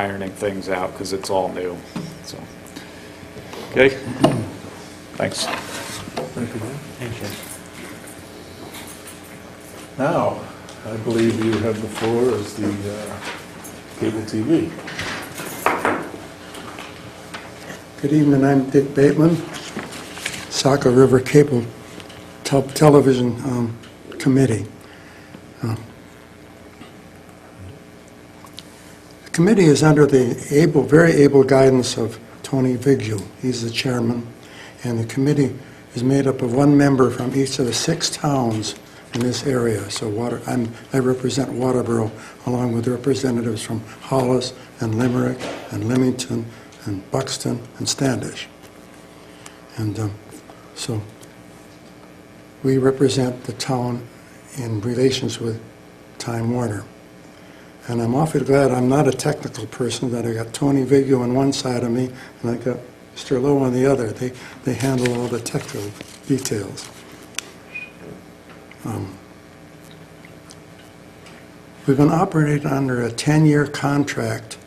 ironing things out because it's all new. So, okay, thanks. Thank you, Dan. Thank you. Now, I believe you have the floor as the cable TV. Good evening, I'm Dick Bateman, Saco River Cable Television Committee. The committee is under the very able guidance of Tony Vigil. He's the chairman, and the committee is made up of one member from each of the 6 towns in this area. So I represent Waterboro, along with representatives from Hollis and Limerick and Leamington and Buxton and Standish. And so we represent the town in relations with Time Warner. And I'm awfully glad I'm not a technical person, that I got Tony Vigil on one side of me and I got Mr. Lowe on the other. They handle all the technical details. We've been operating under a 10-year contract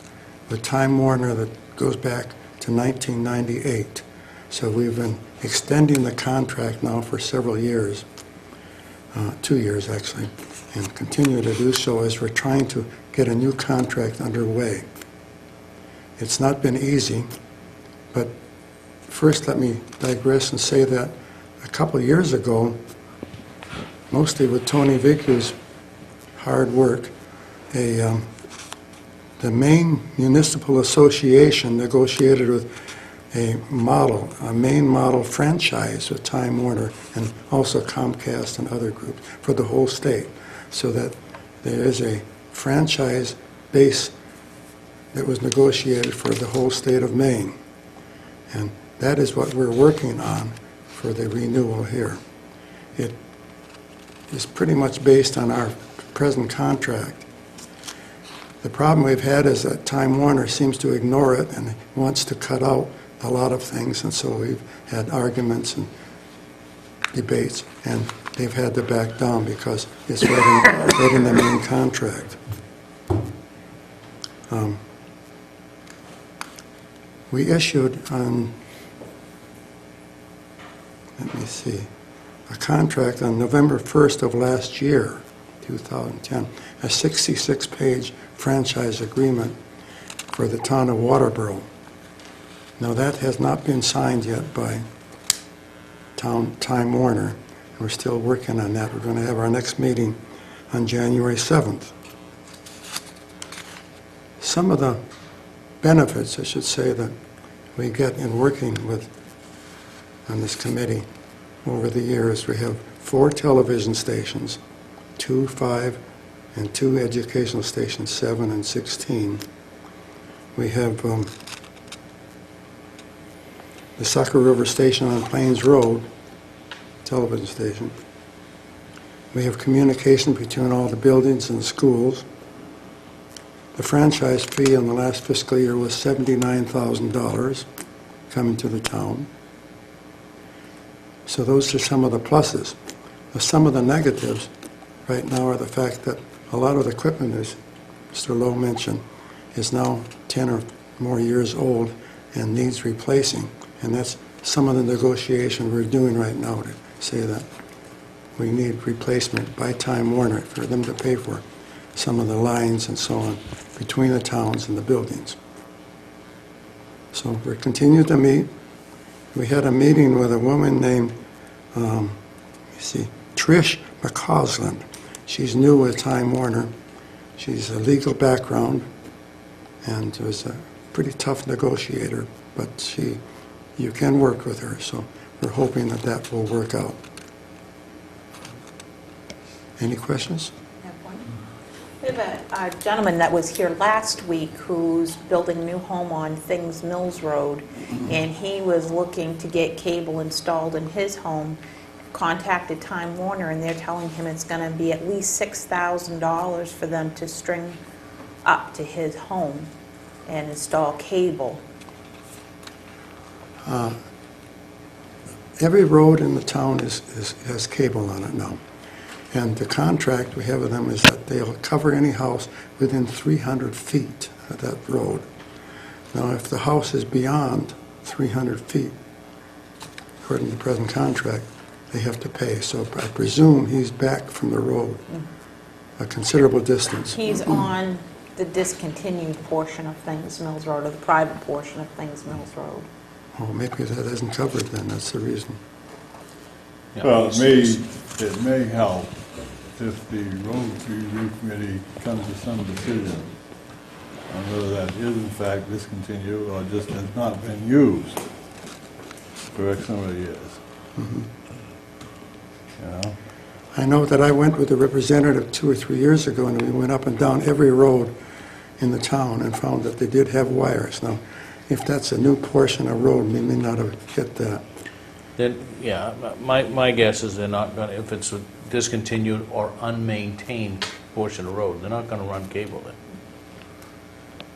with Time Warner that goes back to 1998. So we've been extending the contract now for several years, 2 years actually, and continue to do so as we're trying to get a new contract underway. It's not been easy, but first let me digress and say that a couple of years ago, mostly with Tony Vigil's hard work, the Maine Municipal Association negotiated with a Maine model franchise with Time Warner and also Comcast and other groups for the whole state, so that there is a franchise base that was negotiated for the whole state of Maine. And that is what we're working on for the renewal here. It is pretty much based on our present contract. The problem we've had is that Time Warner seems to ignore it and wants to cut out a lot of things, and so we've had arguments and debates, and they've had to back down because it's right in the main contract. We issued a contract on November 1st of last year, 2010, a 66-page franchise agreement for the town of Waterboro. Now that has not been signed yet by Time Warner. We're still working on that. We're going to have our next meeting on January 7th. Some of the benefits, I should say, that we get in working on this committee over the years, we have 4 television stations, 2, 5, and 2 educational stations, 7 and 16. We have the Saco River Station on Plains Road, television station. We have communication between all the buildings and the schools. The franchise fee in the last fiscal year was $79,000 coming to the town. So those are some of the pluses. Some of the negatives right now are the fact that a lot of the equipment, as Mr. Lowe mentioned, is now 10 or more years old and needs replacing. And that's some of the negotiation we're doing right now to say that we need replacement by Time Warner for them to pay for some of the lines and so on between the towns and the buildings. So we're continuing to meet. We had a meeting with a woman named, Trish McCausland. She's new with Time Warner. She's a legal background and was a pretty tough negotiator, but you can work with her, so we're hoping that that will work out. Any questions? We have a gentleman that was here last week who's building a new home on Things Mills Road, and he was looking to get cable installed in his home, contacted Time Warner, and they're telling him it's going to be at least $6,000 for them to string up to his home and install cable. Every road in the town has cable on it now. And the contract we have with them is that they'll cover any house within 300 feet that road. Now, if the house is beyond 300 feet, according to the present contract, they have to pay. So I presume he's back from the road a considerable distance. He's on the discontinued portion of Things Mills Road, or the private portion of Things Mills Road. Oh, maybe that isn't covered then, that's the reason. Well, it may help if the road review committee comes to some decision on whether that is in fact discontinued or just has not been used for X number of years. You know? I know that I went with a representative 2 or 3 years ago, and we went up and down every road in the town and found that they did have wires. Now, if that's a new portion of road, we may not have hit that. Then, yeah, my guess is they're not gonna, if it's a discontinued or unmaintained portion of road, they're not gonna run cable there.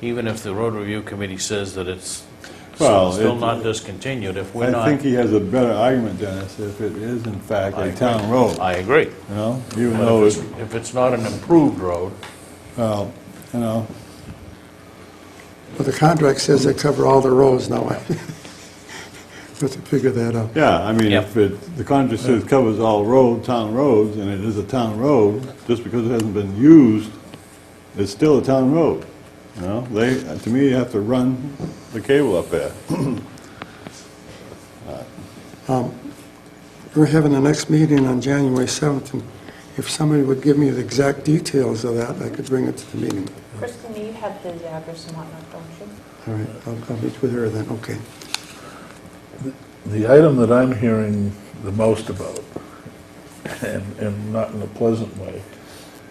Even if the road review committee says that it's Well, still it- not discontinued, if we're I not. think he has a better argument, Dennis, if it is in fact I a agree. town road, I agree. you know? Even But though if it's not an improved road, well, you know, But the contract says they cover all the roads now. I have to figure that out. yeah, I mean, Yep. if the contract says covers all town roads, and it is a town road, just because it hasn't been used, it's still a town road, you know? They, to me, have to run the cable up there. We're having the next meeting on January 7th, and if somebody would give me the exact details of that, I could bring it to the meeting. Kristen, you have his address and whatnot, don't you? All right, I'll meet with her then, okay. The item that I'm hearing the most about, and not in a pleasant way,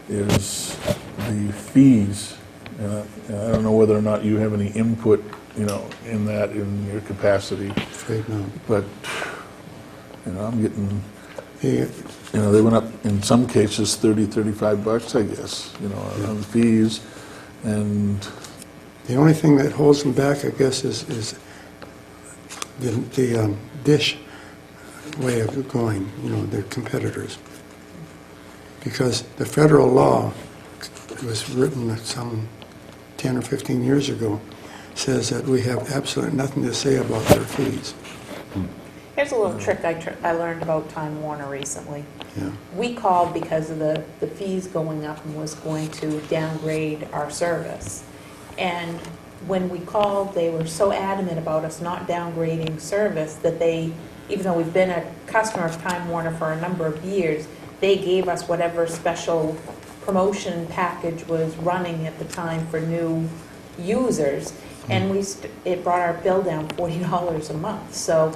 is the fees. And I don't know whether or not you have any input, in that, in your capacity, Afraid not. but, I'm getting, The- they went up, in some cases, $30, $35, I guess, on fees, and, The only thing that holds them back, I guess, is the dish way of going, their competitors. Because the federal law was written some 10 or 15 years ago, says that we have absolutely nothing to say about their fees. Here's a little trick I learned about Time Warner recently. Yeah. We called because of the fees going up and was going to downgrade our service. And when we called, they were so adamant about us not downgrading service that they, even though we've been a customer of Time Warner for a number of years, they gave us whatever special promotion package was running at the time for new users. And it brought our bill down $40 a month. So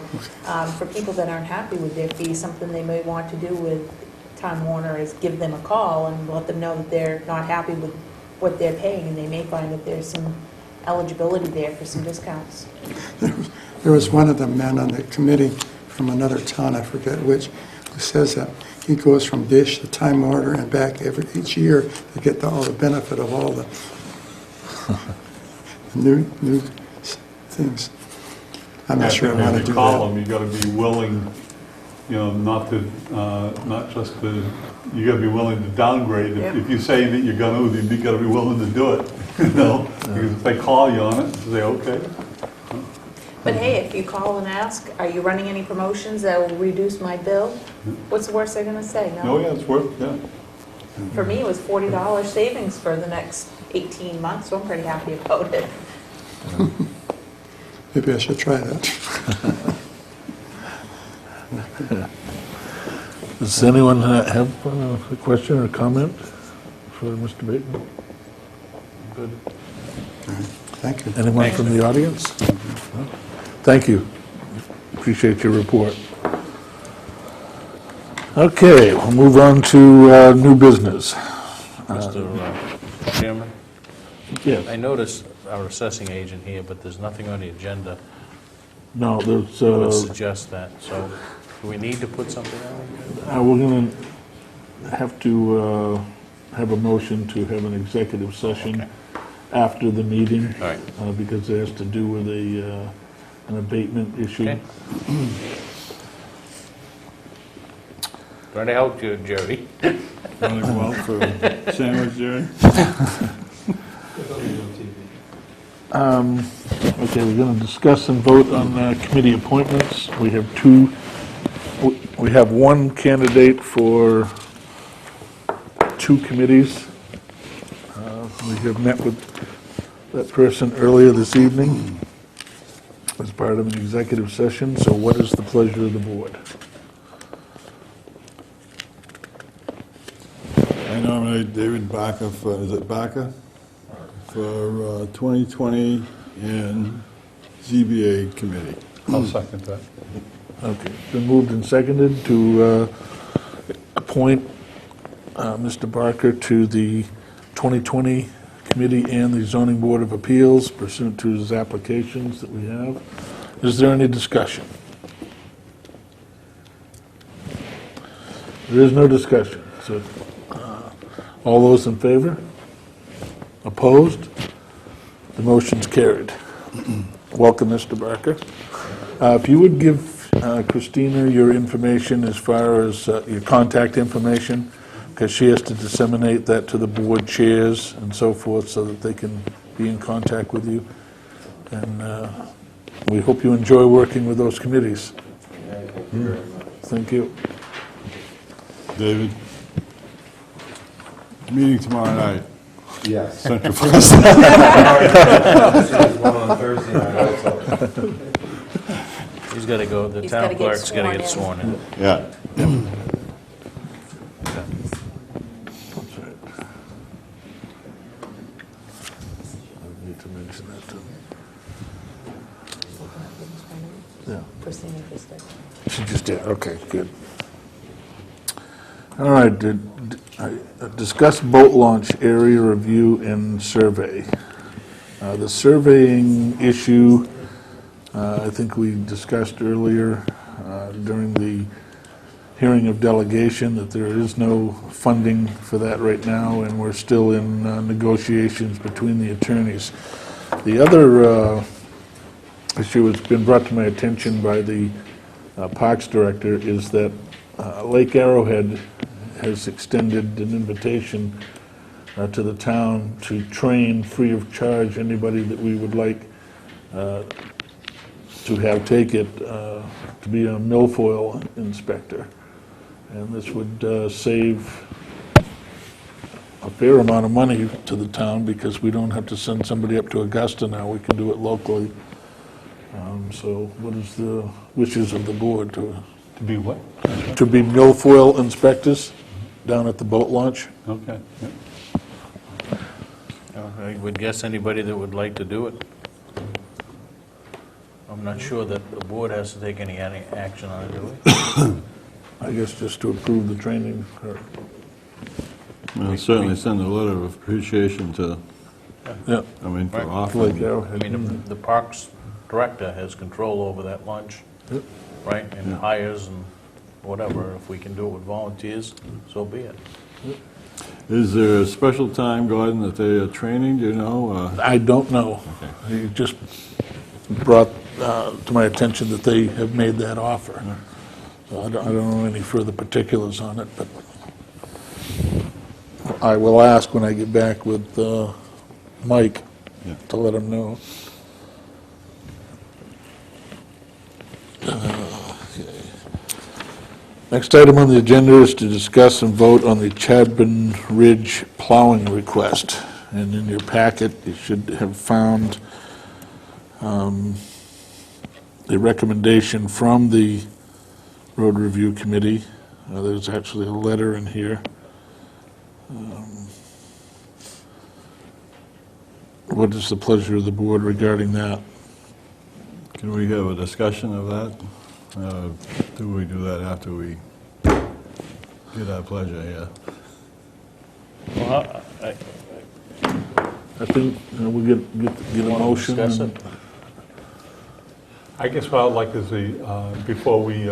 for people that aren't happy with their fees, something they may want to do with Time Warner is give them a call and let them know that they're not happy with what they're paying, and they may find that there's some eligibility there for some discounts. There was one of the men on the committee from another town, I forget which, who says that he goes from Dish to Time Warner and back each year to get all the benefit of all the new things. I'm not sure I want to do call that. them, you gotta be willing, not just to, you gotta be willing to downgrade. Yep. If you say that you're gonna, you gotta be willing to do it, Because if they call you on it, say, okay. But hey, if you call and ask, are you running any promotions that will reduce my bill? What's the worst they're gonna say? Oh, No? yeah, it's worth, yeah. For me, it was $40 savings for the next 18 months, so I'm pretty happy about it. Maybe I should try that. does anyone have a question or comment for Mr. Bateman? good. Thank you. Anyone from the audience? No? Thank you. Appreciate your report. Okay, we'll move on to new business. Mr. Chairman, Yes. I noticed our assessing agent here, but there's nothing on the agenda No, there's, that would suggest that. So do we need to put something on the agenda? we're going to have to have a motion to have an executive session after the meeting. All right. Because it has to do with an abatement issue. Okay. Trying to help you, Jerry. Want to go out for a sandwich, Jerry? Okay, we're going to discuss and vote on committee appointments. We have one candidate for 2 committees. We have met with that person earlier this evening as part of an executive session, so what is the pleasure of the board? I nominate David Barker for, is it Barker? For 2020 and ZBA committee. I'll second that. Okay, it's been moved and seconded to appoint Mr. Barker to the 2020 committee and the zoning board of appeals pursuant to his applications that we have. Is there any discussion? There is no discussion, so all those in favor? Opposed? The motion's carried. Welcome, Mr. Barker. If you would give Christina your information as far as your contact information, because she has to disseminate that to the board chairs and so forth so that they can be in contact with you. And we hope you enjoy working with those committees. Thank you. David? Meeting tomorrow night. Yes. Central Fest. There's one on Thursday night also. He's got to go, the He's town gotta get clerk's got to get sworn sworn in. Yeah. That's right. I need to mention that to him. Yeah. Christina just did. She just did, okay, good. All right, discuss boat launch area review and survey. The surveying issue, I think we discussed earlier during the hearing of delegation that there is no funding for that right now, and we're still in negotiations between the attorneys. The other issue that's been brought to my attention by the Parks Director is that Lake Arrowhead has extended an invitation to the town to train free of charge anybody that we would like to have take it to be a milfoil inspector. And this would save a fair amount of money to the town because we don't have to send somebody up to Augusta now, we can do it locally. So what is the wishes of the board To be what? to be milfoil inspectors down at the boat launch? Okay. yeah. I would guess anybody that would like to do it. I'm not sure that the board has to take any action on it, do we? I guess just to approve the training. I'll certainly send a letter of appreciation to, Yeah, I mean, for Right. Lake offering. I Arrowhead. mean, the Parks Director has control over that lunch, Yep. right? And hires and whatever. If we can do it with volunteers, so be it. Is there a special time, Gordon, that they are training, do you know? I don't know. He just brought to my attention that they have made that offer. So I don't know any further particulars on it, but I will ask when I get back with Mike Yeah. to let him know. Next item on the agenda is to discuss and vote on the Chadbourne Ridge plowing request. And in your packet, you should have found a recommendation from the Road Review Committee. There's actually a letter in here. What is the pleasure of the board regarding that? Can we have a discussion of that? Do we do that after we get our pleasure here? Well, I think we get a wanna motion. discuss and- it? I guess what I'd like is before we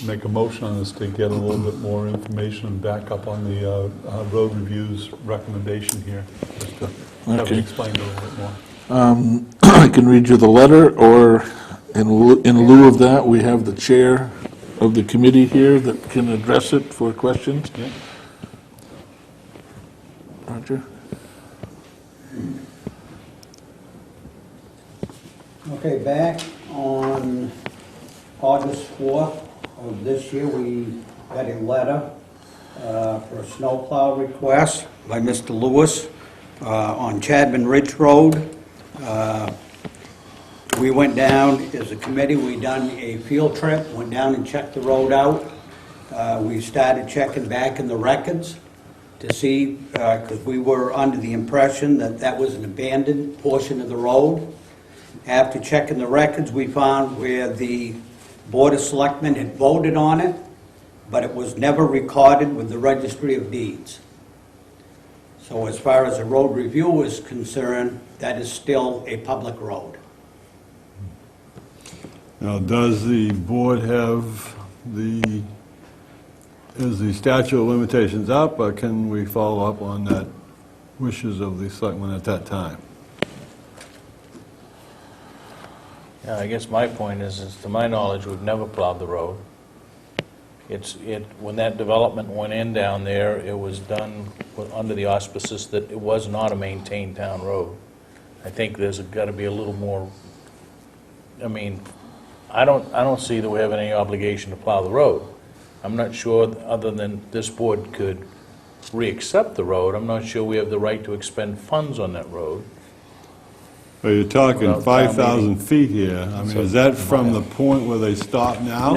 make a motion on this, to get a little bit more information and back up on the road review's recommendation here, just to have it Okay. explained a little bit more. I can read you the letter, or in lieu of that, we have the chair of the committee here that can address it for questions. Yeah. Roger? Okay, back on August 4th of this year, we got a letter for a snowplow request by Mr. Lewis on Chadbourne Ridge Road. We went down, as a committee, we done a field trip, went down and checked the road out. We started checking back in the records to see, because we were under the impression that that was an abandoned portion of the road. After checking the records, we found where the Board of Selectmen had voted on it, but it was never recorded with the Registry of Deeds. So as far as a road review is concerned, that is still a public road. Now, does the board have is the statute of limitations up, or can we follow up on that wishes of the selectmen at that time? Yeah, I guess my point is to my knowledge, we've never plowed the road. When that development went in down there, it was done under the auspices that it was not a maintained town road. I think there's got to be a little more, I mean, I don't see that we have any obligation to plow the road. I'm not sure, other than this board could re-accept the road, I'm not sure we have the right to expend funds on that road. Well, you're talking Without town 5,000 feet here. I mean, is that from the point where they stop now?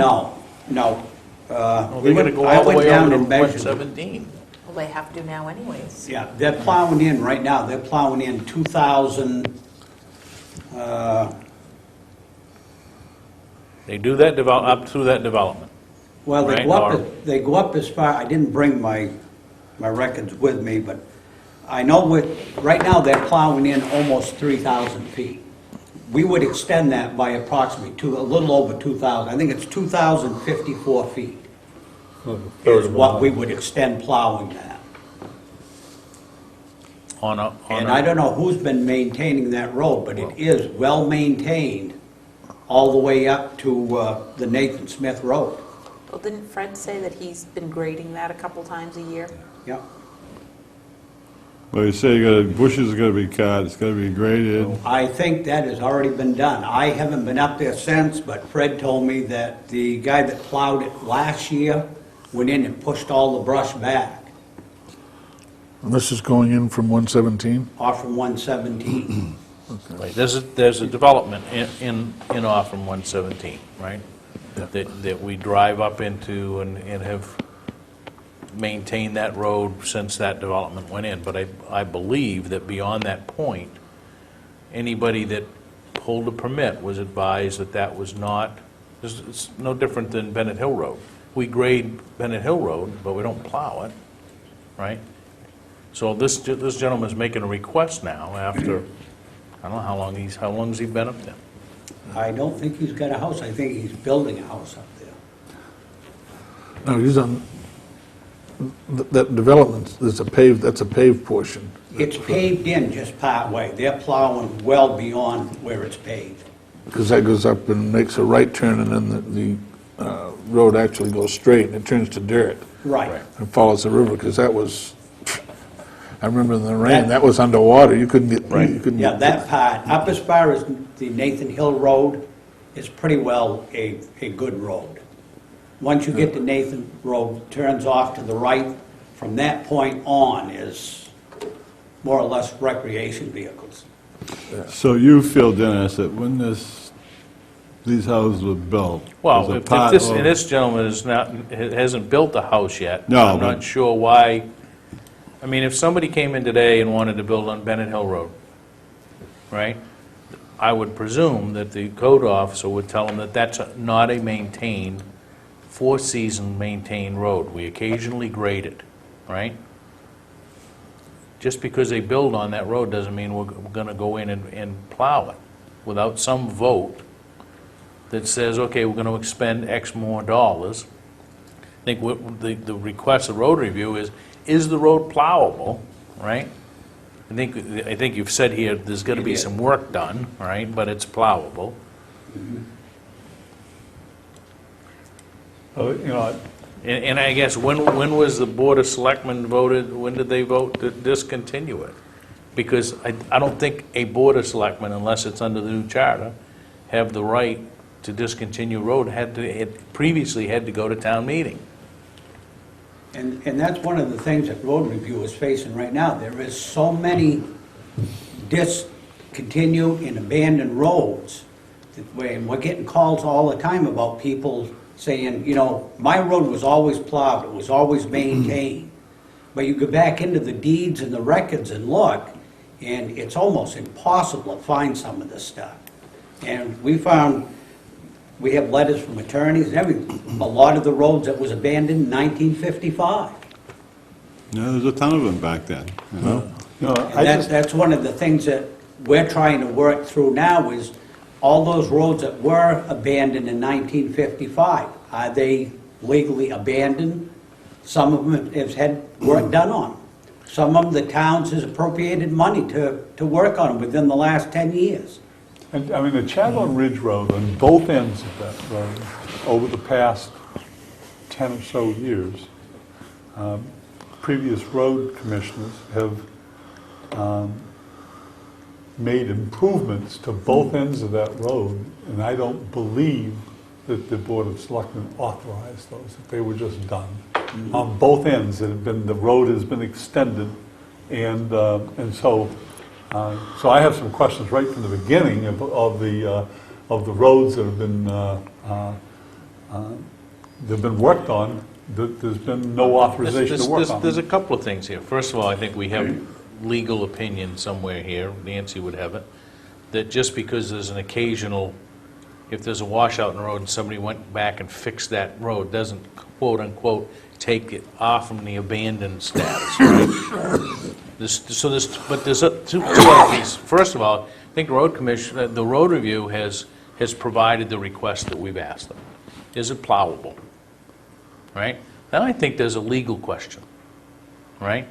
No. Well, they're going to go all the way over to 117. Well, they have to now anyways. Yeah, they're plowing in right now, they're plowing in 2,000, They do that up through that development. well, Right, they go up as far, I didn't bring my records with me, but I know right now they're plowing in almost 3,000 feet. We would extend that by approximately a little over 2,000. I think it's 2,054 feet is what we would extend plowing that. And I don't know who's been maintaining that road, but it is well-maintained all the way up to the Nathan Smith Road. Well, didn't Fred say that he's been grading that a couple times a year? Yeah. Well, you say bushes are going to be cut, it's going to be graded. I think that has already been done. I haven't been up there since, but Fred told me that the guy that plowed it last year went in and pushed all the brush back And this is going in from 117? off from 117. Right, there's a development in off from 117, right? That we drive up into and have maintained that road since that development went in. But I believe that beyond that point, anybody that pulled a permit was advised that that was not, it's no different than Bennett Hill Road. We grade Bennett Hill Road, but we don't plow it, right? So this gentleman's making a request now after, I don't know how long has he been up there? I don't think he's got a house. I think he's building a house up there. No, he's on, that development, that's a paved portion. It's paved in just part way. They're plowing well beyond where it's paved. Because that goes up and makes a right turn, and then the road actually goes straight, and it turns to dirt. Right. And follows the river, because that was, I remember in the rain, that was underwater, you couldn't get, you couldn't. Yeah, that part, up as far as the Nathan Hill Road, is pretty well a good road. Once you get to Nathan Road, turns off to the right, from that point on is more or less recreation vehicles. So you feel, Dennis, that when these houses were built, Well, was a if part this, of- and this gentleman hasn't built a house yet. No, I'm but- not sure why. I mean, if somebody came in today and wanted to build on Bennett Hill Road, right? I would presume that the code officer would tell them that that's not a maintained, four-season maintained road. We occasionally grade it, right? Just because they build on that road doesn't mean we're going to go in and plow it without some vote that says, okay, we're going to expend X more dollars. I think what the request of road review is the road plowable, right? I think you've said here, there's going to be some work done, right, but it's plowable. You know, And I guess, when was the Board of Selectmen voted, when did they vote to discontinue it? Because I don't think a Board of Selectmen, unless it's under the new charter, have the right to discontinue road had previously had to go to town meeting. And that's one of the things that road review is facing right now. There is so many discontinued and abandoned roads. And we're getting calls all the time about people saying, you know, my road was always plowed, it was always maintained. But you go back into the deeds and the records and look, and it's almost impossible to find some of this stuff. And we have letters from attorneys and everything. A lot of the roads that was abandoned in 1955. Yeah, there's a ton of them back then, you know? And that's one of the things that we're trying to work through now is all those roads that were abandoned in 1955, are they legally abandoned? Some of them have had work done on them. Some of them, the towns has appropriated money to work on them within the last 10 years. And, I mean, the Chadbourne Ridge Road, on both ends of that road, over the past 10 or so years, previous road commissioners have made improvements to both ends of that road, and I don't believe that the Board of Selectmen authorized those, that they were just done. On both ends, the road has been extended, and so I have some questions right from the beginning of the roads that have been worked on. There's been no authorization to work on. There's a couple of things here. First of all, I think we have legal opinion somewhere here, Nancy would have it, that just because there's an occasional, if there's a washout in the road and somebody went back and fixed that road, doesn't quote-unquote take it off from the abandoned status, right? But there's two other things. First of all, I think the road review has provided the request that we've asked them. Is it plowable? Right? Then I think there's a legal question, right?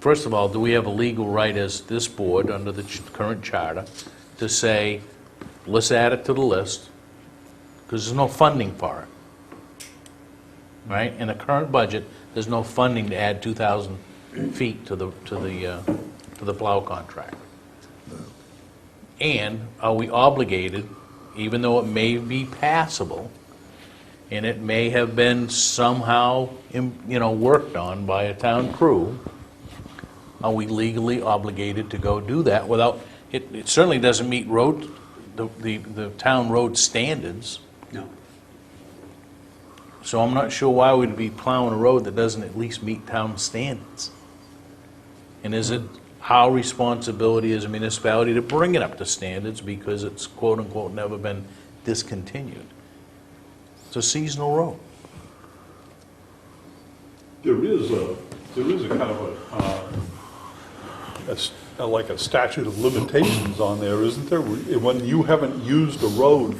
First of all, do we have a legal right as this board, under the current charter, to say, let's add it to the list, because there's no funding for it, right? In the current budget, there's no funding to add 2,000 feet to the plow contract. And are we obligated, even though it may be passable, and it may have been somehow, worked on by a town crew, are we legally obligated to go do that without, it certainly doesn't meet the town road standards. No. So I'm not sure why we'd be plowing a road that doesn't at least meet town standards. And is it our responsibility as a municipality to bring it up to standards because it's quote-unquote never been discontinued? It's a seasonal road. There is a kind of like a statute of limitations on there, isn't there? When you haven't used a road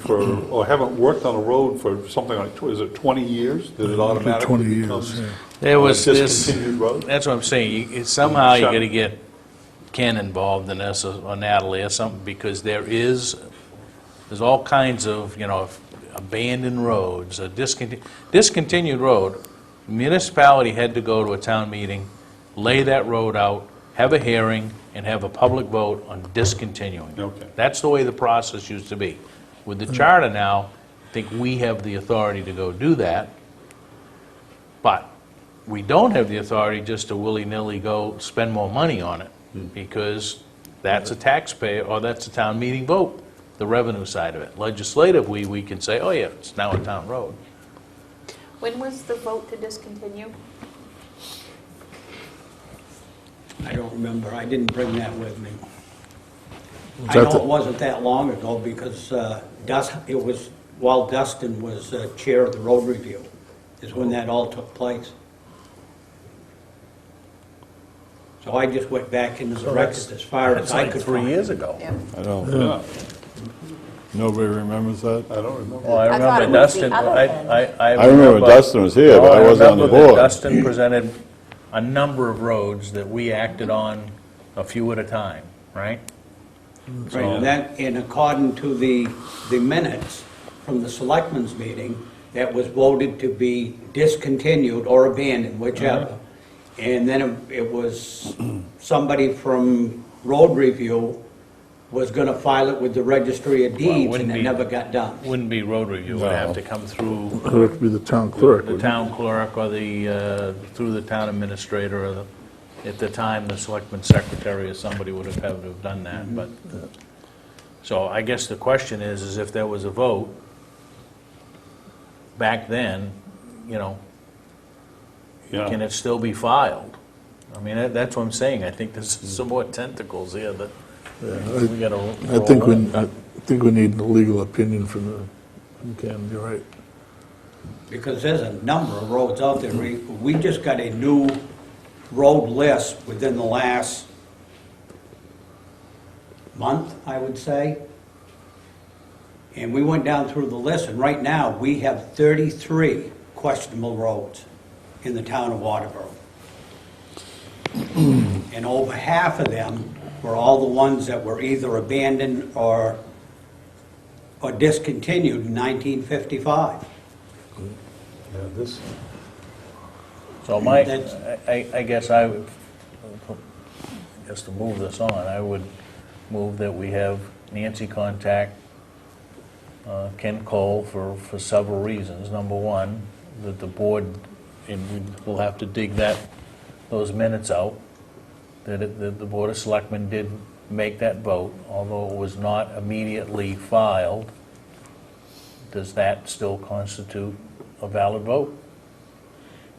or haven't worked on a road for something like, is it 20 years, that it automatically 20 becomes years, There was a this, discontinued road? that's what I'm saying, somehow you gotta get Ken involved in this, or Natalie or something, because there's all kinds of, abandoned roads, a discontinued road. Municipality had to go to a town meeting, lay that road out, have a hearing, and have a public vote on discontinuing. Okay. That's the way the process used to be. With the charter now, I think we have the authority to go do that, but we don't have the authority just to willy-nilly go spend more money on it, because that's a taxpayer, or that's a town meeting vote, the revenue side of it. Legislatively, we can say, oh yeah, it's now a town road. When was the vote to discontinue? I don't remember, I didn't bring that with me. I that know the- it wasn't that long ago because it was while Dustin was chair of the road review, is when that all took place. So I just went back into the records as far as I could find. ago. Yeah. I don't, Yeah, nobody remembers that? I don't remember. Well, I I thought remember it was the Dustin, other end. I remember Dustin was here, but I wasn't on the remember that board. Dustin presented a number of roads that we acted on a few at a time, right? Right, and according to the minutes from the selectmen's meeting, that was voted to be discontinued or abandoned, whichever. And then it was somebody from road review was gonna file it with the registry of deeds, wouldn't and it be- never got done. Wouldn't be road review, it would have to come through It would have to be the town clerk. the wouldn't it? town clerk or through the town administrator, or at the time, the selectman secretary or somebody would have had to have done that, but, so I guess the question is if there was a vote back then, you know, can Yeah, it still be filed? I mean, that's what I'm saying, I think there's some more tentacles here that we gotta I think roll in. I think we need a legal opinion from Ken, you're right. Because there's a number of roads out there. We just got a new road list within the last month, I would say. And we went down through the list, and right now, we have 33 questionable roads in the town of Waterboro. And over half of them were all the ones that were either abandoned or discontinued in 1955. Yeah, this, So my, That's- I guess I would, just to move this on, I would move that we have Nancy contact Ken Cole for several reasons. Number one, that the board, and we'll have to dig those minutes out, that the Board of Selectmen did make that vote, although it was not immediately filed. Does that still constitute a valid vote?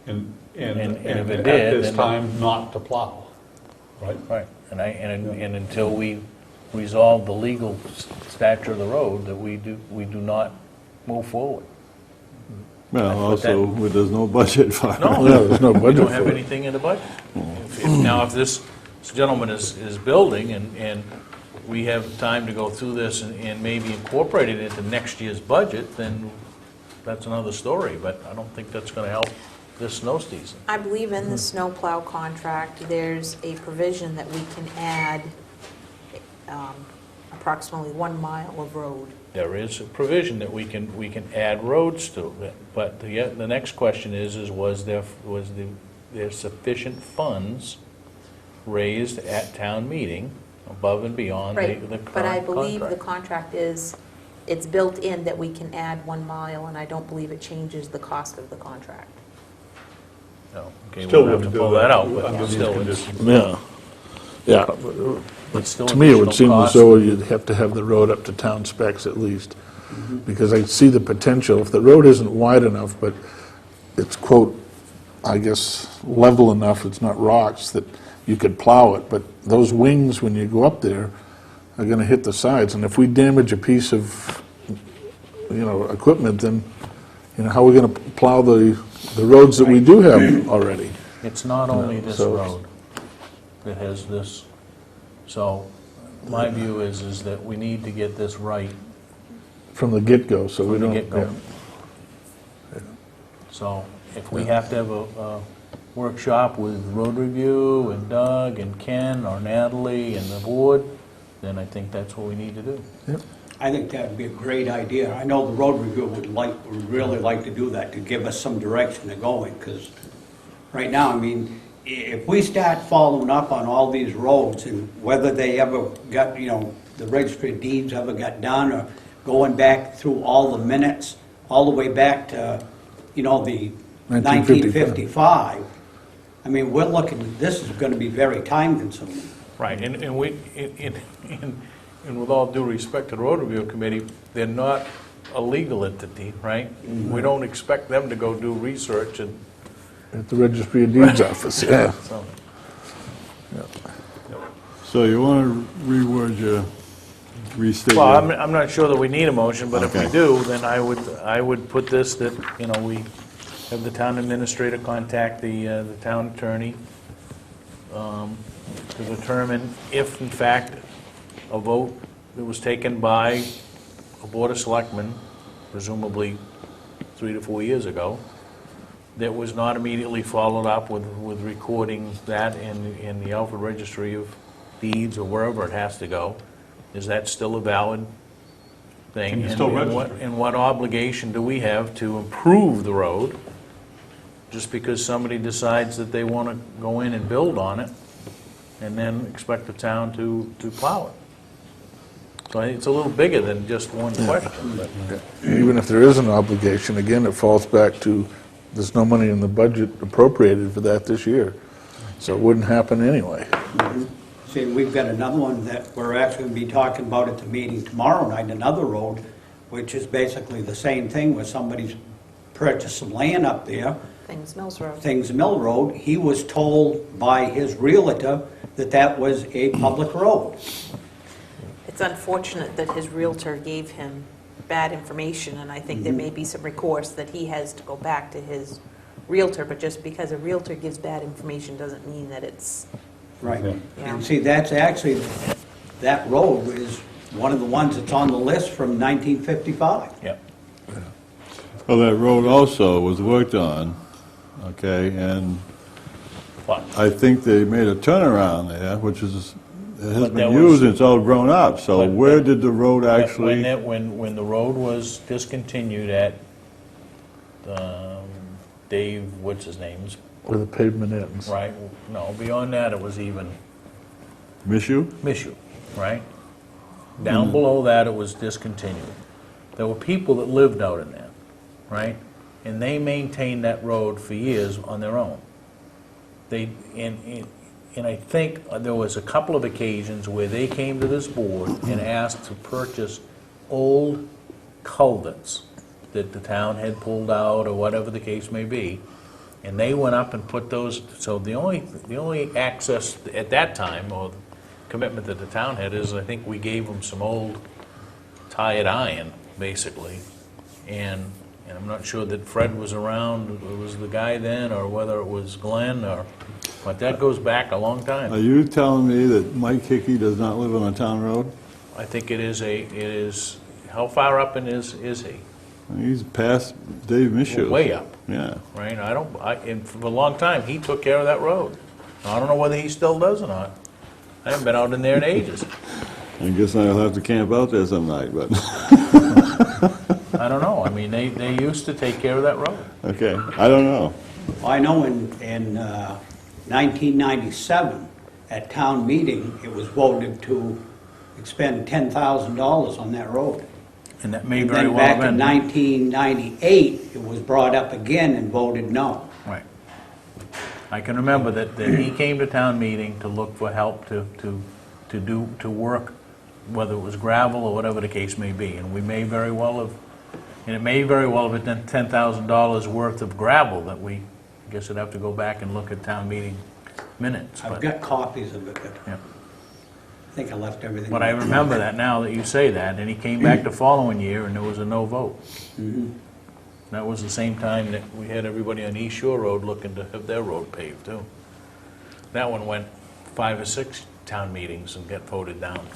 and And if at it did, this then- time, not to plow, right? Right, and until we resolve the legal stature of the road, that we do not move forward. Well, But also, there's no budget for it. No, Yeah, there's no we budget don't have for it. anything in the budget. Now, if this gentleman is building, and we have time to go through this and maybe incorporate it into next year's budget, then that's another story, but I don't think that's gonna help this snow season. I believe in the snowplow contract, there's a provision that we can add approximately 1 mile of road. There is a provision that we can add roads to, but the next question is was there sufficient funds raised at town meeting above and beyond the Right, current but I believe the contract? contract is, it's built in that we can add 1 mile, and I don't believe it changes the cost of the contract. No, okay, Still we'll have to wouldn't do pull that that out, but under these still, conditions. Yeah, yeah. it's still To me, it would additional seem as cost. though you'd have to have the road up to town specs at least. Because I see the potential, if the road isn't wide enough, but it's quote, I guess, level enough, it's not rocks, that you could plow it, but those wings, when you go up there, are gonna hit the sides, and if we damage a piece of, equipment, then, how are we gonna plow the roads that we do have already? It's not only this so- road that has this, so my view is that we need to get this right From the get-go, so we from the don't. get-go. yeah. So if we have to have a workshop with road review and Doug and Ken or Natalie and the board, then I think that's what we need to do. I think that would be a great idea. I know the road review would really like to do that, to give us some direction to go in, because right now, I mean, if we start following up on all these roads and whether they ever got, the registry of deeds ever got done, or going back through all the minutes, all the way back to, the 1955, I mean, we're looking, this is gonna be very time consuming. Right, and with all due respect to the road review committee, they're not a legal entity, right? We don't expect them to go do research and, At the registry of deeds office, yeah. so. So you want to reword your, restate Well, your... I'm not sure that we need a motion, but if we Okay. do, then I would put this, that, we have the town administrator contact the town attorney to determine if, in fact, a vote that was taken by a board of selectmen, presumably 3 to 4 years ago, that was not immediately followed up with recording that in the Alfred Registry of Deeds or wherever it has to go. Is that still a valid thing? Can you still And register? and what obligation do we have to improve the road just because somebody decides that they want to go in and build on it and then expect the town to plow it? So I think it's a little bigger than just one question, but Even if there is an obligation, again, it falls back to, there's no money in the budget appropriated for that this year. So it wouldn't happen anyway. See, we've got another one that we're actually going to be talking about at the meeting tomorrow night, another road, which is basically the same thing, where somebody's purchased some land up there, Things Mills Road. Things Mill Road. He was told by his realtor that that was a public road. It's unfortunate that his realtor gave him bad information, and I think there may be some recourse that he has to go back to his realtor, but just because a realtor gives bad information doesn't mean that it's, Right. Yeah. And see, that's actually, that road is one of the ones that's on the list from 1955. yeah. Well, that road also was worked on, okay, and But I think they made a turnaround there, which is, it has But there been used was- and it's all grown up, so But- where did the road when actually? when the road was discontinued at Dave, what's his name's, Where the pavement ends. right? No, beyond that, it was even Mishu? Mishu, right? Down below that, it was discontinued. There were people that lived out in there, right? And they maintained that road for years on their own. They, and I think there was a couple of occasions where they came to this board and asked to purchase old culverts that the town had pulled out, or whatever the case may be. And they went up and put those, so the only access at that time, or commitment that the town had, is I think we gave them some old tired iron, basically. And I'm not sure that Fred was around, was the guy then, or whether it was Glenn, or, but that goes back a long Are time. you telling me that Mike Hickey does not live on a town road? I think it is, how far up in is he? He's past Dave Mishu. Way up. Yeah. Right, and for a long time, he took care of that road. I don't know whether he still does or not. I haven't been out in there in ages. I guess I'll have to camp out there some night, but, I don't know, I mean, they used to take care of that road. okay, I don't know. I know in 1997, at town meeting, it was voted to expend $10,000 on that road. And that may And very then well have back in been. 1998, it was brought up again and voted no. Right. I can remember that he came to town meeting to look for help to work, whether it was gravel or whatever the case may be. And we may very well have, and it may very well have been $10,000 worth of gravel that we, I guess I'd have to go back and look at town meeting minutes. I've but- got copies of it, but Yeah. I think I left everything. But I remember that now that you say that, and he came back the following year and there was a no vote. That was the same time that we had everybody on East Shore Road looking to have their road paved too. That one went 5 or 6 town meetings and got voted down.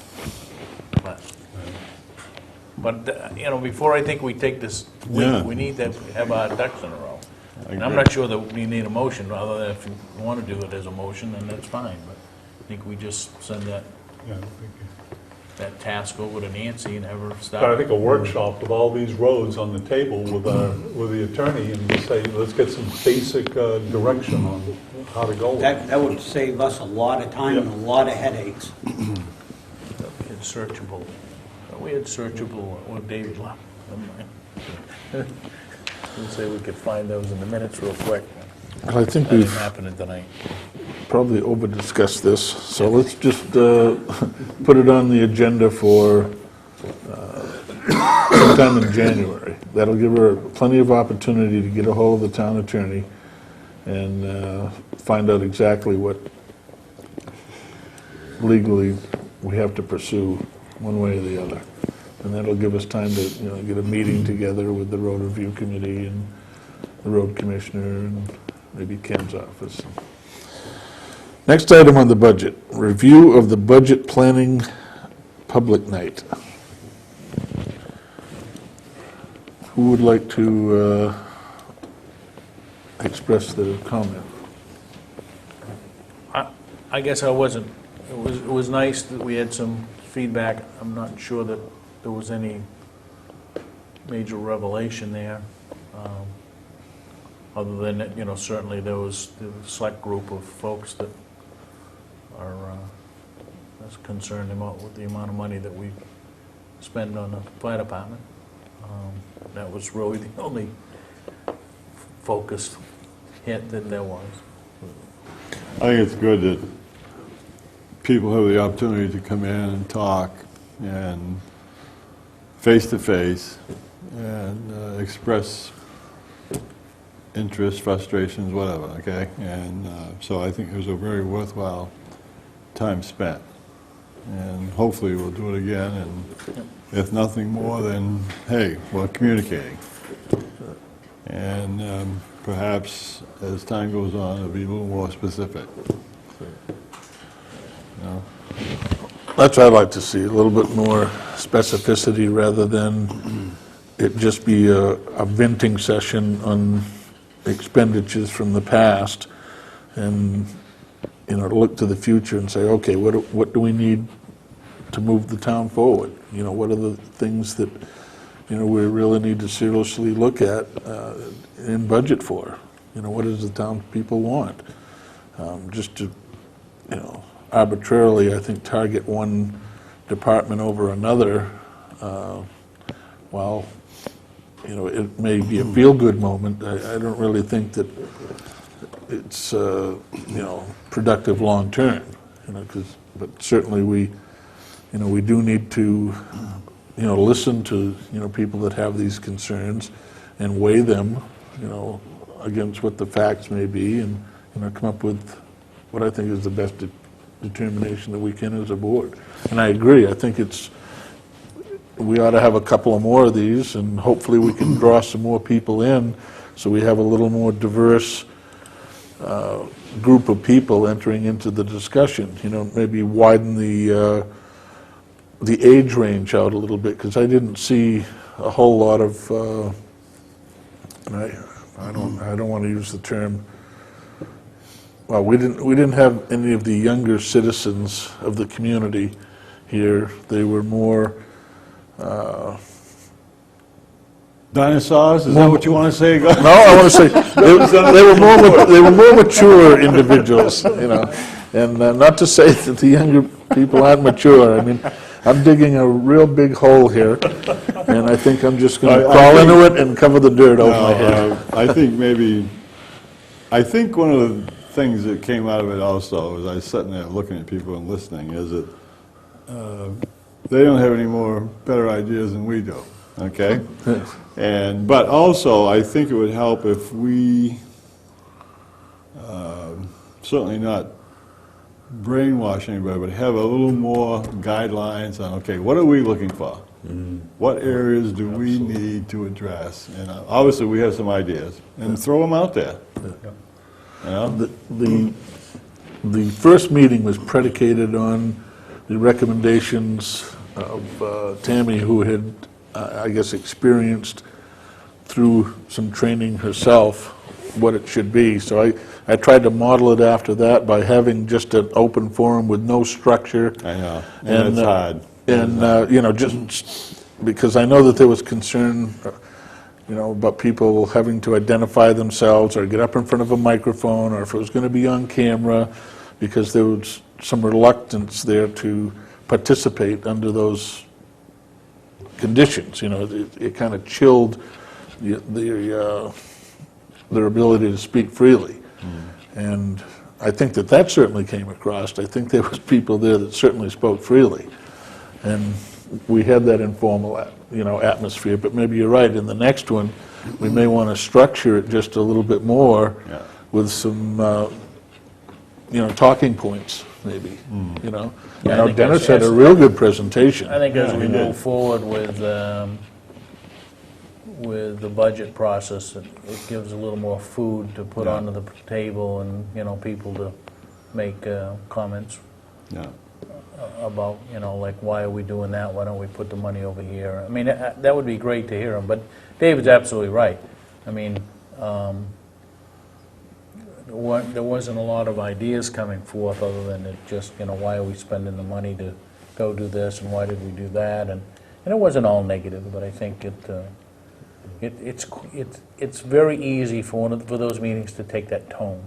But you know, before I think we take this, Yeah. we need to have our ducks in a row. I And I'm agree. not sure that we need a motion, other than if you want to do it as a motion, then that's fine. But I think we just send that Yeah, I think- that task over to Nancy and have her start. But I think a workshop with all these roads on the table with the attorney and just say, let's get some basic direction on how to go. with it. that would save us a lot of time and a lot of headaches. We had searchable, well, David left. Never mind. We'll say we could find those in the minutes real quick. Well, I think That didn't we've happen tonight. probably over-discussed this, so let's just put it on the agenda for sometime in January. That'll give her plenty of opportunity to get a hold of the town attorney and find out exactly what legally we have to pursue one way or the other. And that'll give us time to, get a meeting together with the road review committee and the road commissioner and maybe Ken's office. Next item on the budget, review of the budget planning public night. Who would like to express their comment? I guess I wasn't, it was nice that we had some feedback. I'm not sure that there was any major revelation there. Other than, that, certainly there was a select group of folks that are as concerned about with the amount of money that we spend on the fire department. That was really the only focused hit that there was. I think it's good that people have the opportunity to come in and talk and face-to-face and express interest, frustrations, whatever, okay? And so I think it was a very worthwhile time spent. And hopefully we'll do it again, and if nothing more, then, hey, we're communicating. And perhaps as time goes on, it'll be a little more specific. You know? That's what I'd like to see, a little bit more specificity rather than it just be a venting session on expenditures from the past and, you know, to look to the future and say, okay, what do we need to move the town forward? You know, what are the things that, you know, we really need to seriously look at and budget for? You know, what does the townspeople want? Just to, you know, arbitrarily, I think, target one department over another, while, you know, it may be a feel-good moment, I don't really think that it's, you know, productive long-term, you know, but certainly we, you know, we do need to, you know, listen to, you know, people that have these concerns and weigh them, you know, against what the facts may be and, you know, come up with what I think is the best determination that we can as a board. And I agree, I think we ought to have a couple of more of these, and hopefully we can draw some more people in so we have a little more diverse group of people entering into the discussion. You know, maybe widen the age range out a little bit, because I didn't see a whole lot of, I don't want to use the term, well, we didn't have any of the younger citizens of the community here. They were more Dinosaurs, is that what you want to say? no, I want to say they were more mature individuals, you know, and not to say that the younger people aren't mature. I mean, I'm digging a real big hole here, and I think I'm just going to crawl into it and cover the dirt over my head. I think one of the things that came out of it also, as I was sitting there looking at people and listening, is that they don't have any more better ideas than we do, okay? But also, I think it would help if we, certainly not brainwash anybody, but have a little more guidelines on, okay, what are we looking for? What areas do we need to address? And obviously, we have some ideas, and throw them out there. You know? The first meeting was predicated on the recommendations of Tammy, who had, I guess, experienced through some training herself what it should be. So I tried to model it after that by having just an open forum with no structure. I know, and it's hard. And, you know, just because I know that there was concern, you know, about people having to identify themselves or get up in front of a microphone, or if it was going to be on camera, because there was some reluctance there to participate under those conditions. You know, it kind of chilled their ability to speak freely. And I think that certainly came across. I think there was people there that certainly spoke freely. And we had that informal, you know, atmosphere. But maybe you're right, in the next one, we may want to structure it just a little bit more with some, you know, talking points, maybe, you know. Yeah, I know I think Dennis that's- had a real good presentation. I think as we he did. move forward with the budget process, it gives a little more food to put onto the table, and, you know, people to make comments Yeah. about, you know, like, why are we doing that? Why don't we put the money over here? I mean, that would be great to hear them, but David's absolutely right. I mean, there wasn't a lot of ideas coming forth other than it just, you know, why are we spending the money to go do this, and why did we do that? And it wasn't all negative, but I think it's very easy for those meetings to take that tone.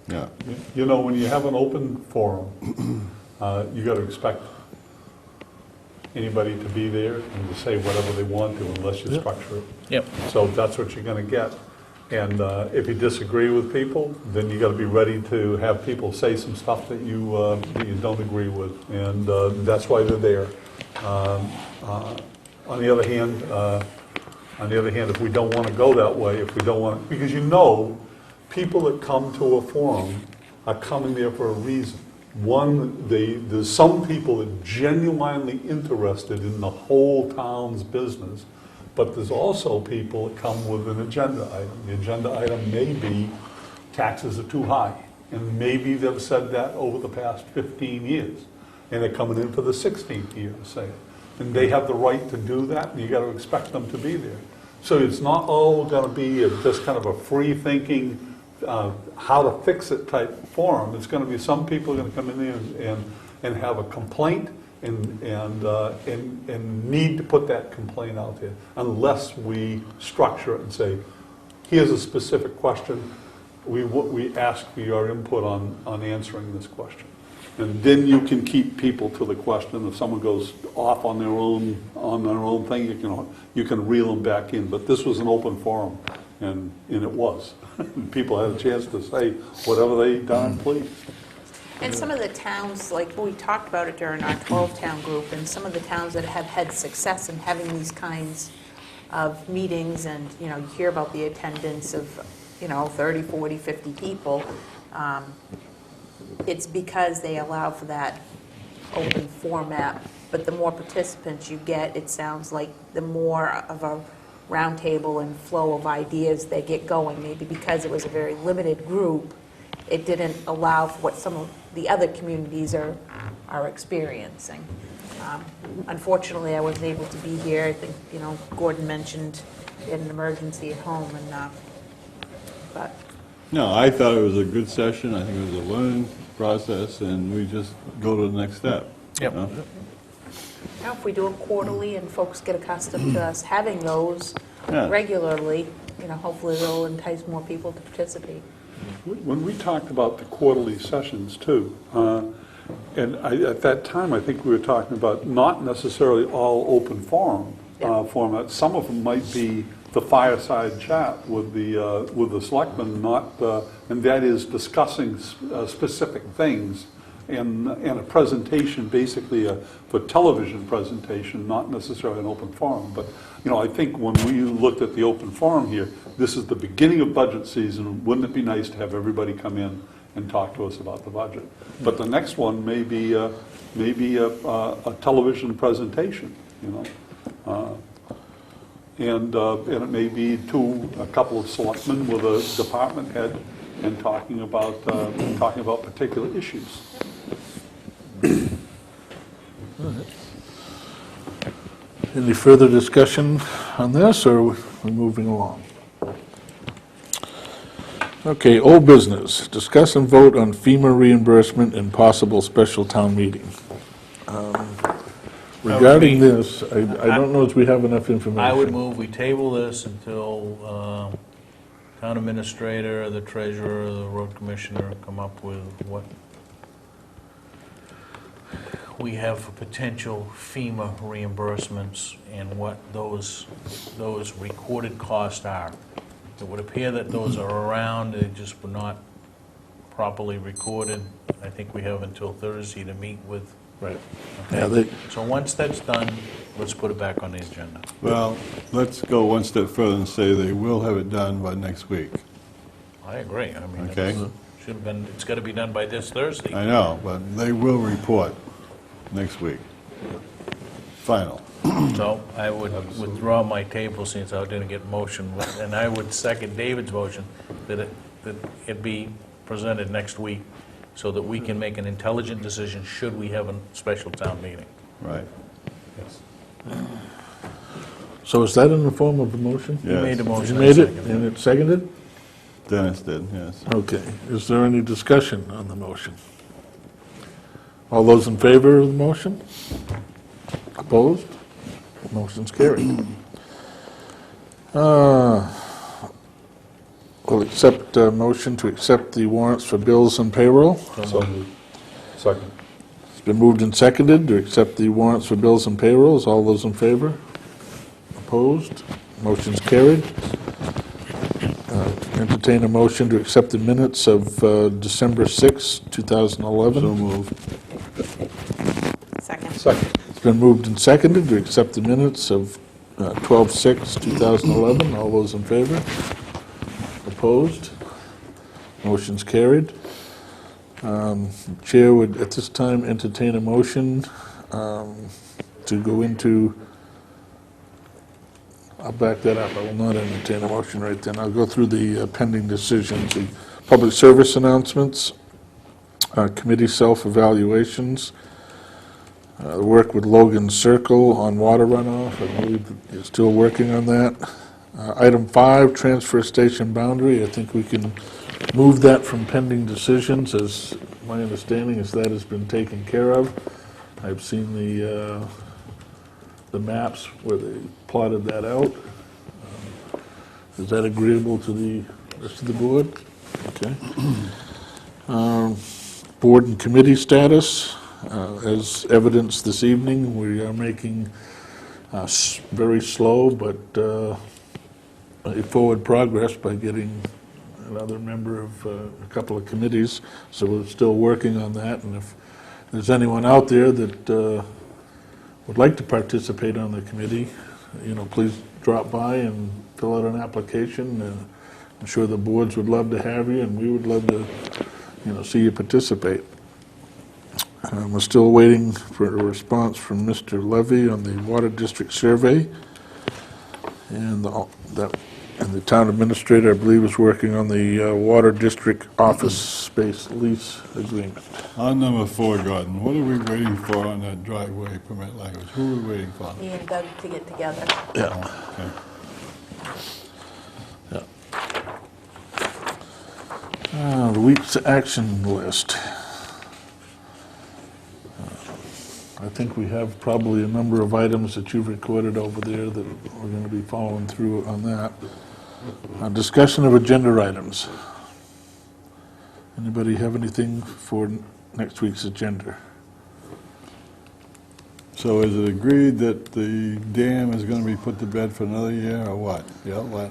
Yeah. You know, when you have an open forum, you got to expect anybody to be there and to say whatever they want to unless you structure it. Yep. So that's what you're gonna get. And if you disagree with people, then you gotta be ready to have people say some stuff that you don't agree with. And that's why they're there. On the other hand, if we don't wanna go that way, if we don't wanna, because people that come to a forum are coming there for a reason. One, there's some people that are genuinely interested in the whole town's business, but there's also people that come with an agenda item. The agenda item may be taxes are too high, and maybe they've said that over the past 15 years, and they're coming in for the 16th year to say it. And they have the right to do that, and you got to expect them to be there. So it's not all going to be just kind of a free-thinking, how to fix it type forum. It's going to be some people are going to come in there and have a complaint and need to put that complaint out there, unless we structure it and say, here's a specific question, we ask for your input on answering this question. And then you can keep people to the question. If someone goes off on their own thing, you can reel them back in. But this was an open forum, and it was. People had a chance to say whatever they darn pleased. And some of the towns, like we talked about it during our 12-town group, and some of the towns that have had success in having these kinds of meetings, and you hear about the attendance of 30, 40, 50 people, it's because they allow for that open format. But the more participants you get, it sounds like the more of a roundtable and flow of ideas they get going. Maybe because it was a very limited group, it didn't allow for what some of the other communities are experiencing. Unfortunately, I wasn't able to be here. I think Gordon mentioned he had an emergency at home, but. No, I thought it was a good session. I think it was a learning process, and we just go to the next step. Yep. Now, if we do it quarterly and folks get accustomed to us having those Yeah. regularly, hopefully it'll entice more people to participate. When we talked about the quarterly sessions too, and at that time, I think we were talking about not necessarily all open forum formats. Some of them might be the fireside chat with the selectmen, and that is discussing specific things, and a presentation, basically for television presentation, not necessarily an open forum. But I think when we looked at the open forum here, this is the beginning of budget season. Wouldn't it be nice to have everybody come in and talk to us about the budget? But the next one may be a television presentation, and it may be a couple of selectmen with a department head and talking about particular issues. Any further discussion on this, or are we moving along? Okay, old business. Discuss and vote on FEMA reimbursement and possible special town meeting. Regarding this, I don't know if we have enough information. I would move we table this until town administrator, the treasurer, the road commissioner come up with what we have for potential FEMA reimbursements and what those recorded costs are. It would appear that those are around, they just were not properly recorded. I think we have until Thursday to meet with. Right. Okay. Yeah, So once that's done, let's put it back on the agenda. Well, let's go one step further and say they will have it done by next week. I agree. I mean, Okay. it should have been, it's got to be done by this Thursday. I know, but they will report next week. Final. So I would withdraw my table since I didn't get motion, and I would second David's motion that it be presented next week so that we can make an intelligent decision should we have a special town meeting. Right. So is that in the form of a motion? You made a Yes. motion. You I made it, seconded and it's seconded? Dennis did, yes. Okay. Is there any discussion on the motion? All those in favor of the motion? Opposed? Motion's carried. We'll accept a motion to accept the warrants for bills and payroll. So moved. Second. been moved and seconded to accept the warrants for bills and payrolls. All those in favor? Opposed? Motion's carried. Entertain a motion to accept the minutes of December 6, 2011. So moved. Second. Second. It's been moved and seconded to accept the minutes of 12/6/2011. All those in favor? Opposed? Motion's carried. Chair would at this time entertain a motion to go into, I'll back that up, I will not entertain a motion right then. I'll go through the pending decisions, the public service announcements, committee self-evaluations, the work with Logan Circle on water runoff, I believe that you're still working on that. Item 5, transfer station boundary, I think we can move that from pending decisions, as my understanding is that has been taken care of. I've seen the maps where they plotted that out. Is that agreeable to the rest of the board? Okay. Board and committee status, as evidenced this evening, we are making very slow but forward progress by getting another member of a couple of committees, so we're still working on that, and if there's anyone out there that would like to participate on the committee, please drop by and fill out an application. I'm sure the boards would love to have you, and we would love to, see you participate. We're still waiting for a response from Mr. Levy on the Water District Survey, and the town administrator, I believe, is working on the Water District office space lease agreement. On number 4, Gordon, what are we waiting for on that driveway permit language? Who are we waiting for? Me and Doug to get together. Yeah. Okay. The week's action list. I think we have probably a number of items that you've recorded over there that we're going to be following through on that. Discussion of agenda items. Anybody have anything for next week's agenda? So is it agreed that the dam is going to be put to bed for another year, or what? The outlet?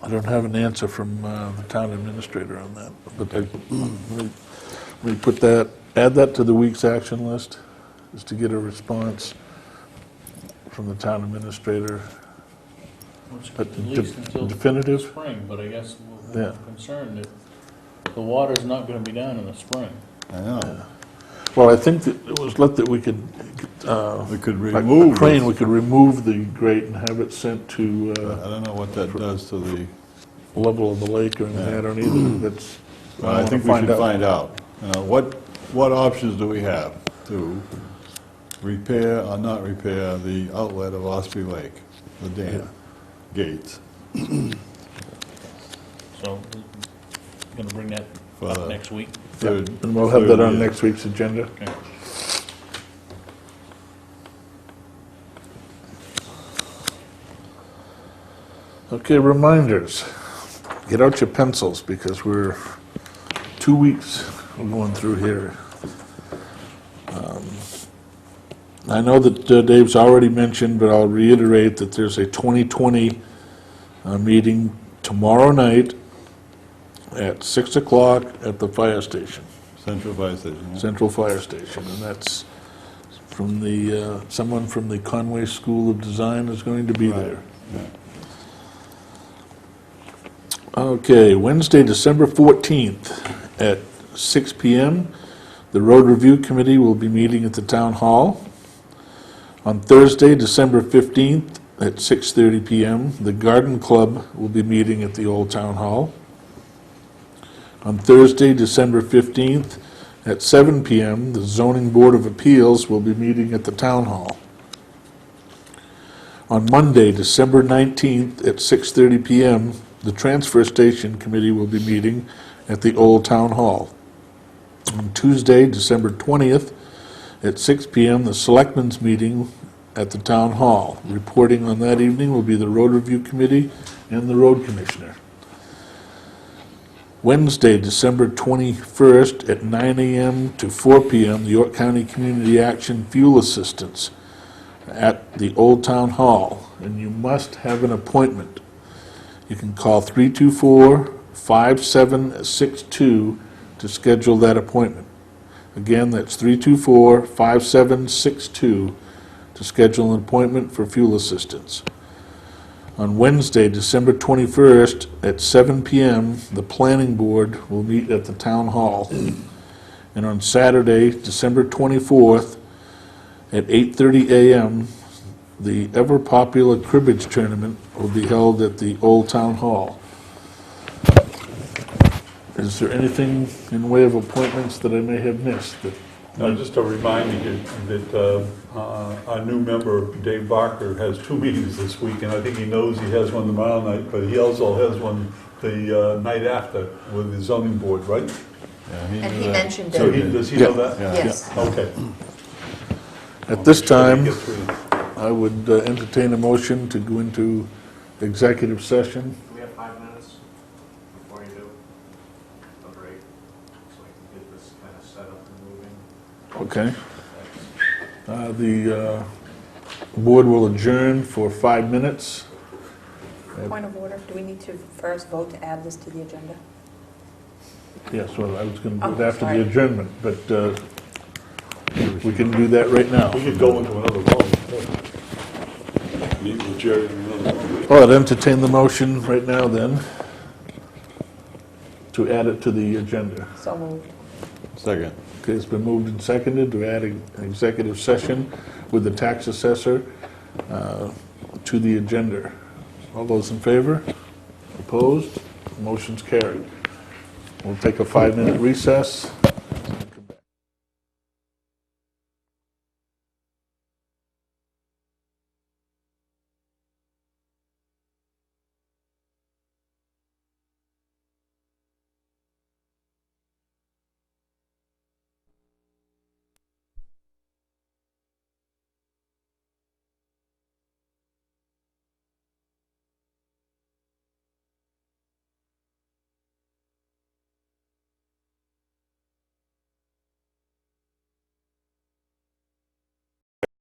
I don't have an answer from the town administrator on that, but we put that, add that to the week's action list, is to get a response from the town administrator. At least until Definitive? spring, but I guess Yeah. we're concerned that the water's not gonna be down in the spring. I know. Well, I think that it was let that we could, We could like a remove crane, it. we could remove the grate and have it sent to I don't know what that does to the, level of the lake or anything, I don't either, that's. well, I think we should find out. What options do we have to repair or not repair the outlet of Ospey Lake, the dam gates? So, gonna bring that For up the next week. third- And we'll have that third on year. next week's agenda. Okay. Okay, reminders. Get out your pencils, because we're 2 weeks we're going through here. I know that Dave's already mentioned, but I'll reiterate that there's a 2020 meeting tomorrow night at 6 o'clock at the fire station, Central Fire Station. yeah. Central Fire Station, and that's from the, someone from the Conway School of Design is going to be there. Yeah. Okay, Wednesday, December 14th at 6 PM, the Road Review Committee will be meeting at the Town Hall. On Thursday, December 15th at 6:30 PM, the Garden Club will be meeting at the Old Town Hall. On Thursday, December 15th at 7 PM, the Zoning Board of Appeals will be meeting at the Town Hall. On Monday, December 19th at 6:30 PM, the Transfer Station Committee will be meeting at the Old Town Hall. On Tuesday, December 20th at 6 PM, the Selectmen's meeting at the Town Hall. Reporting on that evening will be the Road Review Committee and the Road Commissioner. Wednesday, December 21st at 9 a.m. to 4 p.m., the York County Community Action Fuel Assistance at the Old Town Hall, and you must have an appointment. You can call 324-5762 to schedule that appointment. Again, that's 324-5762 to schedule an appointment for fuel assistance. On Wednesday, December 21st at 7 p.m., the Planning Board will meet at the Town Hall. And on Saturday, December 24th at 8:30 a.m., the ever-popular cribbage tournament will be held at the Old Town Hall. Is there anything in way of appointments that I may have missed? Just a reminder that our new member, Dave Barker, has 2 meetings this week, and I think he knows he has one tomorrow night, but he also has one the night after with the zoning board, right? And he mentioned So it. does he know that? Yes. Okay. At this time, Get through. I would entertain a motion to go into executive session. Do we have 5 minutes before you do? A break, so I can get this kind of set up and moving. Okay. The board will adjourn for 5 minutes. Point of order, do we need to first vote to add this to the agenda? Yes, well, I was going to do Oh, it after sorry. the adjournment, but we can do that right now. We could go into another room. Meet with Jerry in another room. Well, I'd entertain the motion right now then to add it to the agenda. So moved. Second. Okay, it's been moved and seconded to add an executive session with the tax assessor to the agenda. All those in favor? Opposed? Motion's carried. We'll take a 5-minute recess.